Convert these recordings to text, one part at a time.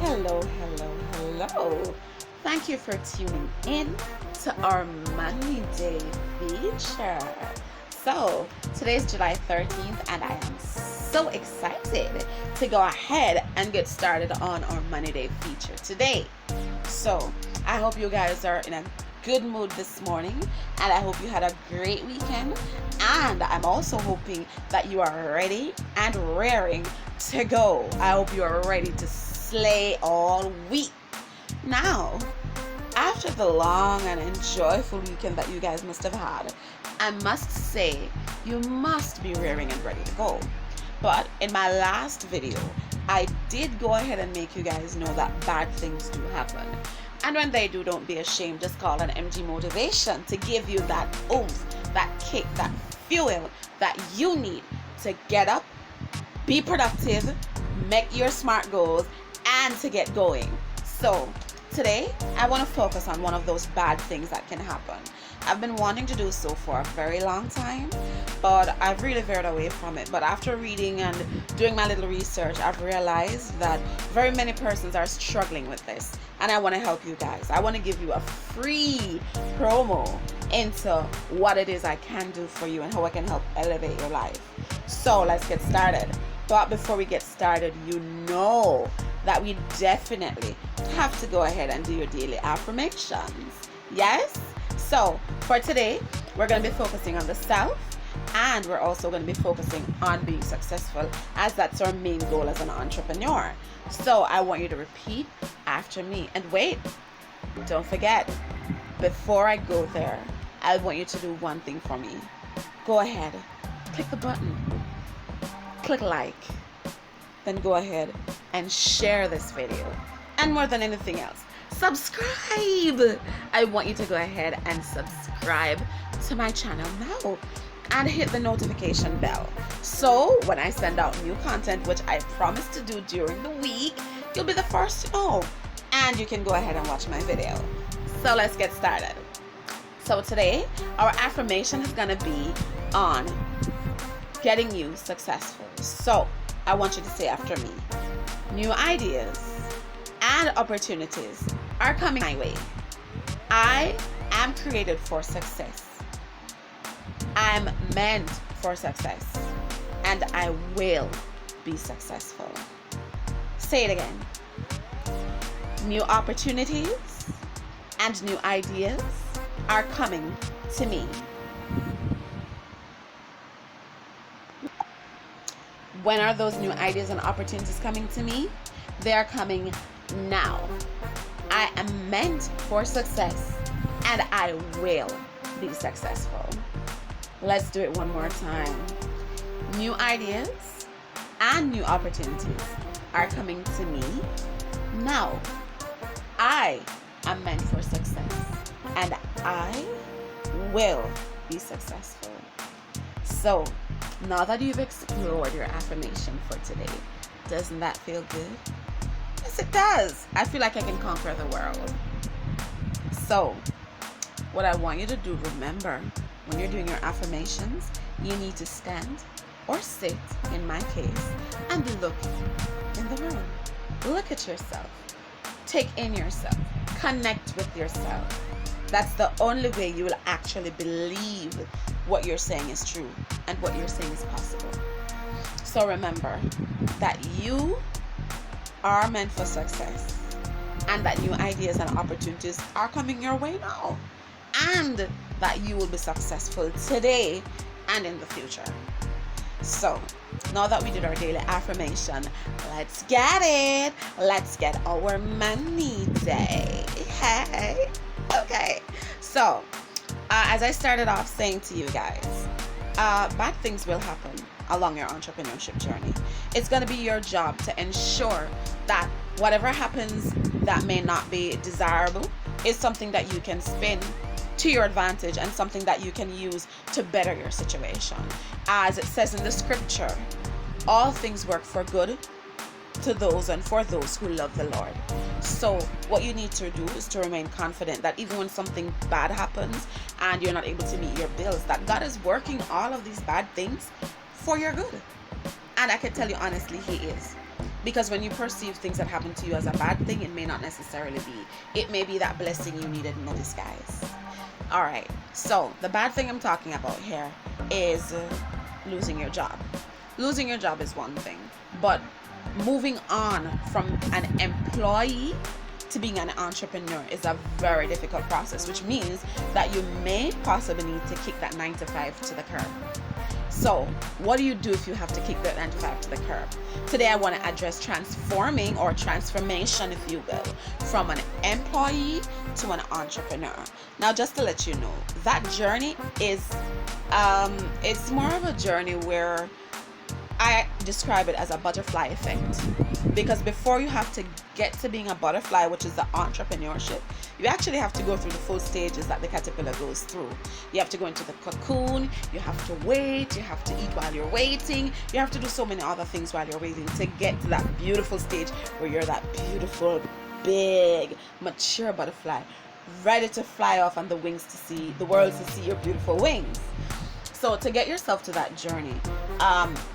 Hello, hello, hello. Thank you for tuning in to our Money Day feature. So, today's July 13th, and I am so excited to go ahead and get started on our Money Day feature today. So, I hope you guys are in a good mood this morning, and I hope you had a great weekend. And I'm also hoping that you are ready and raring to go. I hope you are ready to slay all week. Now, after the long and enjoyable weekend that you guys must have had, I must say you must be raring and ready to go. But in my last video, I did go ahead and make you guys know that bad things do happen. And when they do, don't be ashamed. Just call an MG motivation to give you that oomph, that kick, that fuel that you need to get up, be productive, make your smart goals, and to get going. So today, I want to focus on one of those bad things that can happen. I've been wanting to do so for a very long time, but I've really veered away from it. But after reading and doing my little research, I've realized that very many persons are struggling with this, and I want to help you guys. I want to give you a free promo into what it is I can do for you and how I can help elevate your life. So let's get started. But before we get started, you know that we definitely have to go ahead and do your daily affirmations. Yes? So for today, we're going to be focusing on the self, and we're also going to be focusing on being successful, as that's our main goal as an entrepreneur. So I want you to repeat after me. And wait, don't forget, before I go there, I want you to do one thing for me. Go ahead, click the button, click like, then go ahead and share this video. And more than anything else, subscribe. I want you to go ahead and subscribe to my channel now and hit the notification bell. So when I send out new content, which I promise to do during the week, you'll be the first to know. And you can go ahead and watch my video. So let's get started. So today, our affirmation is going to be on getting you successful. So I want you to say after me: new ideas and opportunities are coming my way. I am created for success. I'm meant for success, and I will be successful. Say it again. New opportunities and new ideas are coming to me. When are those new ideas and opportunities coming to me? They are coming now. I am meant for success, and I will be successful. Let's do it one more time. New ideas and new opportunities are coming to me now. I am meant for success, and I will be successful. So, now that you've explored your affirmation for today, doesn't that feel good? Yes, it does. I feel like I can conquer the world. So, what I want you to do, remember, when you're doing your affirmations, you need to stand or sit, in my case, and look in the mirror. Look at yourself. Take in yourself. Connect with yourself. That's the only way you will actually believe what you're saying is true and what you're saying is possible. So remember that you are meant for success, and that new ideas and opportunities are coming your way now, and that you will be successful today and in the future. So now that we did our daily affirmation, let's get it. Let's get our money day. Hey. Okay. So as I started off saying to you guys, bad things will happen along your entrepreneurship journey. It's going to be your job to ensure that whatever happens that may not be desirable is something that you can spin to your advantage and something that you can use to better your situation. As it says in the scripture, all things work for good to those and for those who love the Lord. So what you need to do is to remain confident that even when something bad happens and you're not able to meet your bills, that God is working all of these bad things for your good. And I can tell you honestly, He is. Because when you perceive things that happen to you as a bad thing, it may not necessarily be. It may be that blessing you needed in a disguise. All right. So the bad thing I'm talking about here is losing your job. Losing your job is one thing, but moving on from an employee to being an entrepreneur is a very difficult process, which means that you may possibly need to kick that 9 to 5 to the curb. So what do you do if you have to kick that 9 to 5 to the curb? Today I want to address transforming, or transformation if you will, from an employee to an entrepreneur. Now just to let you know, that journey is it's more of a journey where I describe it as a butterfly effect, because before you have to get to being a butterfly, which is the entrepreneurship, you actually have to go through the full stages that the caterpillar goes through. You have to go into the cocoon, you have to wait, you have to eat while you're waiting, you have to do so many other things while you're waiting to get to that beautiful stage where you're that beautiful, big, mature butterfly, ready to fly off on the wings to see the world, to see your beautiful wings. So to get yourself to that journey,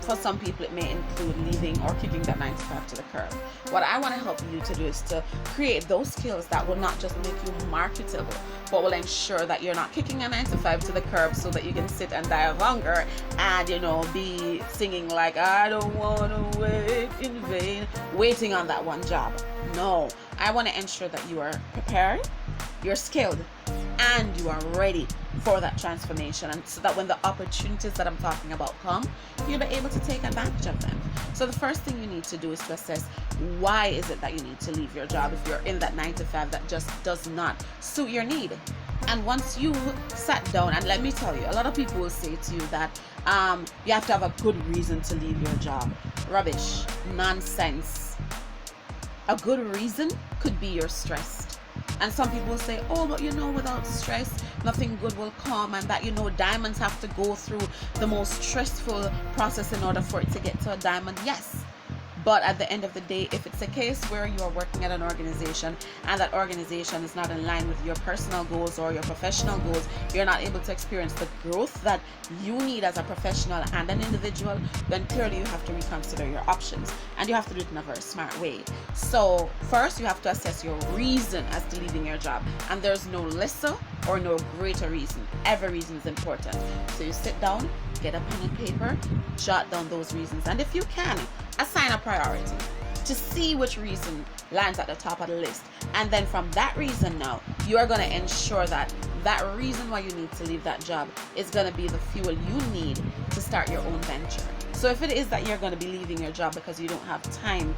for some people it may include leaving or kicking that 9 to 5 to the curb. What I want to help you to do is to create those skills that will not just make you marketable, but will ensure that you're not kicking a 9 to 5 to the curb so that you can sit and die of hunger and, be singing like, I don't want to wait in vain, waiting on that one job. No, I want to ensure that you are prepared, you're skilled, and you are ready for that transformation, and so that when the opportunities that I'm talking about come, you'll be able to take advantage of them. So the first thing you need to do is to assess, why is it that you need to leave your job if you're in that 9 to 5 that just does not suit your need? And once you sat down, and let me tell you, a lot of people will say to you that you have to have a good reason to leave your job. Rubbish, nonsense. A good reason could be you're stressed. And some people say, oh, but without stress, nothing good will come, and that, diamonds have to go through the most stressful process in order for it to get to a diamond. Yes. But at the end of the day, if it's a case where you are working at an organization and that organization is not in line with your personal goals or your professional goals, you're not able to experience the growth that you need as a professional and an individual, then clearly you have to reconsider your options, and you have to do it in a very smart way. So first, you have to assess your reason as to leaving your job, and there's no lesser or no greater reason. Every reason is important. So you sit down, get a pen and paper, jot down those reasons, and if you can, assign a priority to see which reason lands at the top of the list. And then from that reason, now you are going to ensure that that reason why you need to leave that job is going to be the fuel you need to start your own venture. So if it is that you're going to be leaving your job because you don't have time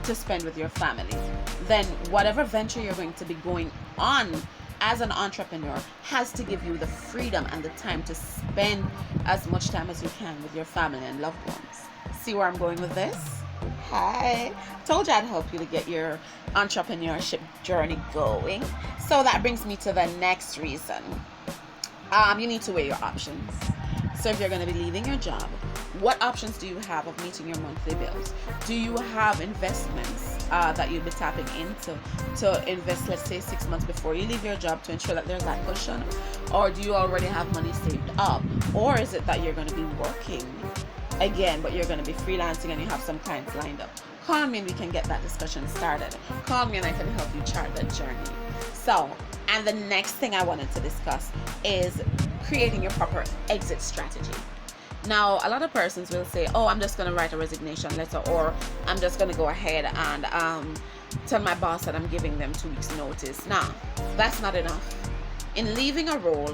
to spend with your family, then whatever venture you're going to be going on as an entrepreneur has to give you the freedom and the time to spend as much time as you can with your family and loved ones. See where I'm going with this? Hi. Told you I'd help you to get your entrepreneurship journey going. So that brings me to the next reason. You need to weigh your options. So if you're going to be leaving your job, what options do you have of meeting your monthly bills? Do you have investments that you'll be tapping into to invest, let's say, 6 months before you leave your job to ensure that there's that cushion? Or do you already have money saved up? Or is it that you're going to be working again, but you're going to be freelancing and you have some clients lined up? Call me and we can get that discussion started. Call me and I can help you chart that journey. So, and the next thing I wanted to discuss is creating your proper exit strategy. Now, a lot of persons will say, oh, I'm just going to write a resignation letter, or I'm just going to go ahead and tell my boss that I'm giving them 2 weeks notice. Nah, that's not enough. In leaving a role,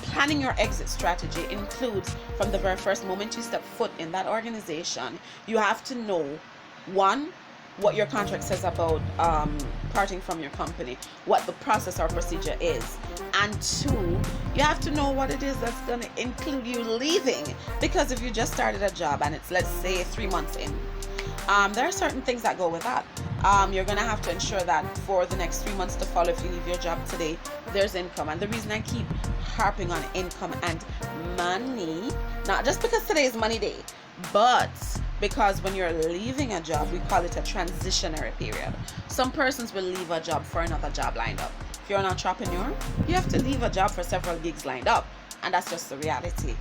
planning your exit strategy includes, from the very first moment you step foot in that organization, you have to know, one, what your contract says about parting from your company, what the process or procedure is, and 2, you have to know what it is that's going to include you leaving. Because if you just started a job and it's, let's say, 3 months in, there are certain things that go with that. You're going to have to ensure that for the next 3 months to follow, if you leave your job today, there's income. And the reason I keep harping on income and money, not just because today is money day, but because when you're leaving a job, we call it a transitionary period. Some persons will leave a job for another job lined up. If you're an entrepreneur, you have to leave a job for several gigs lined up, and that's just the reality.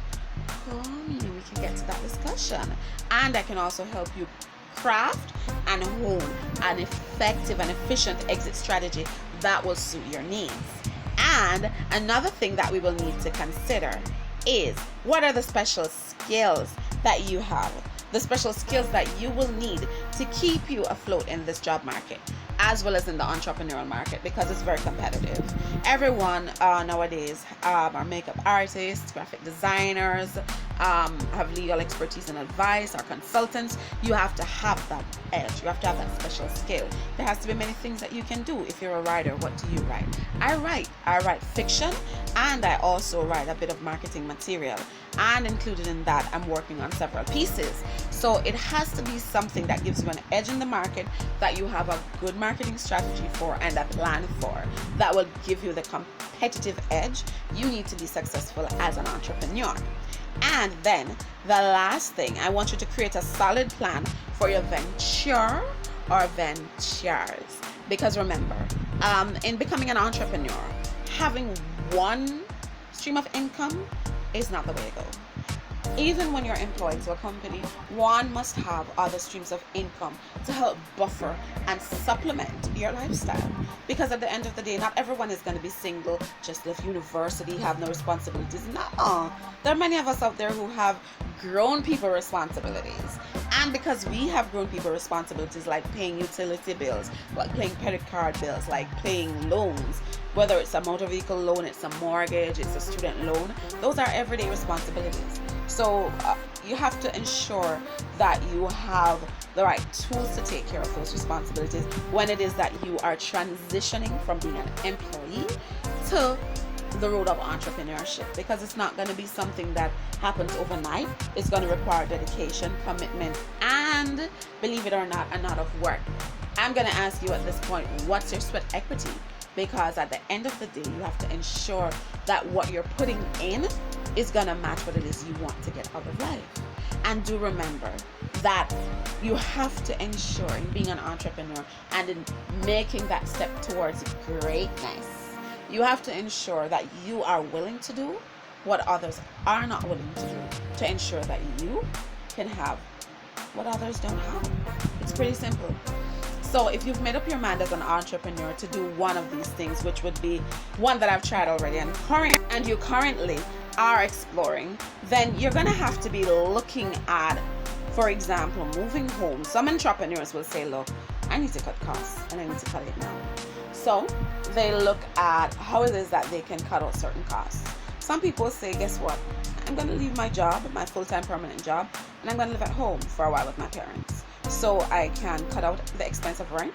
Call me, we can get to that discussion, and I can also help you craft and hone an effective and efficient exit strategy that will suit your needs. And another thing that we will need to consider is, what are the special skills that you have, the special skills that you will need to keep you afloat in this job market, as well as in the entrepreneurial market, because it's very competitive. Everyone nowadays are makeup artists, graphic designers, have legal expertise and advice, are consultants. You have to have that edge. You have to have that special skill. There has to be many things that you can do. If you're a writer, what do you write? I write fiction, and I also write a bit of marketing material, and included in that, I'm working on several pieces. So it has to be something that gives you an edge in the market, that you have a good marketing strategy for and a plan for, that will give you the competitive edge you need to be successful as an entrepreneur. And then the last thing, I want you to create a solid plan for your venture or ventures. Because remember, in becoming an entrepreneur, having one stream of income is not the way to go. Even when you're employed to a company, one must have other streams of income to help buffer and supplement your lifestyle. Because at the end of the day, not everyone is going to be single, just left university, have no responsibilities. No, there are many of us out there who have grown people responsibilities. And because we have grown people responsibilities, like paying utility bills, like paying credit card bills, like paying loans, whether it's a motor vehicle loan, it's a mortgage, it's a student loan, those are everyday responsibilities. So you have to ensure that you have the right tools to take care of those responsibilities when it is that you are transitioning from being an employee to the road of entrepreneurship, because it's not going to be something that happens overnight. It's going to require dedication, commitment, and, believe it or not, a lot of work. I'm going to ask you at this point, what's your sweat equity? Because at the end of the day, you have to ensure that what you're putting in is going to match what it is you want to get out of life. And do remember that you have to ensure, in being an entrepreneur and in making that step towards greatness, you have to ensure that you are willing to do what others are not willing to do, to ensure that you can have what others don't have. It's pretty simple. So if you've made up your mind as an entrepreneur to do one of these things, which would be one that I've tried already and you currently are exploring, then you're going to have to be looking at, for example, moving home. Some entrepreneurs will say, look, I need to cut costs and I need to cut it now. So they look at how it is that they can cut out certain costs. Some people say, guess what? I'm going to leave my job, my full-time permanent job, and I'm going to live at home for a while with my parents. So I can cut out the expense of rent.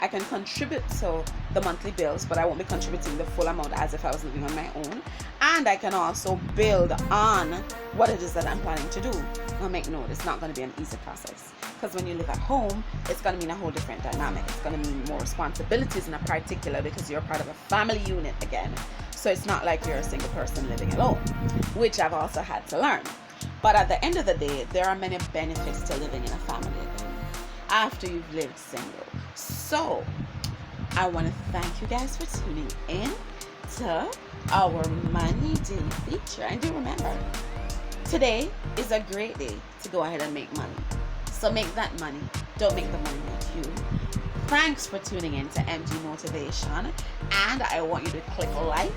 I can contribute to the monthly bills, but I won't be contributing the full amount as if I was living on my own. And I can also build on what it is that I'm planning to do. Now make note, it's not going to be an easy process, because when you live at home, it's going to mean a whole different dynamic. It's going to mean more responsibilities in a particular, because you're part of a family unit again. So it's not like you're a single person living alone, which I've also had to learn. But at the end of the day, there are many benefits to living in a family again after you've lived single. So I want to thank you guys for tuning in to our Money Day feature. And do remember, today is a great day to go ahead and make money. So make that money. Don't make the money make you. Thanks for tuning in to MG Motivation. And I want you to click like,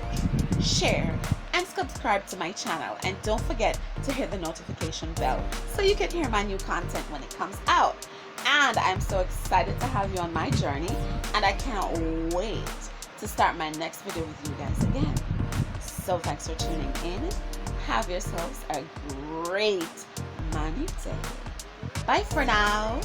share, and subscribe to my channel. And don't forget to hit the notification bell so you can hear my new content when it comes out. And I'm so excited to have you on my journey, and I can't wait to start my next video with you guys again. So thanks for tuning in. Have yourselves a great money day. Bye for now.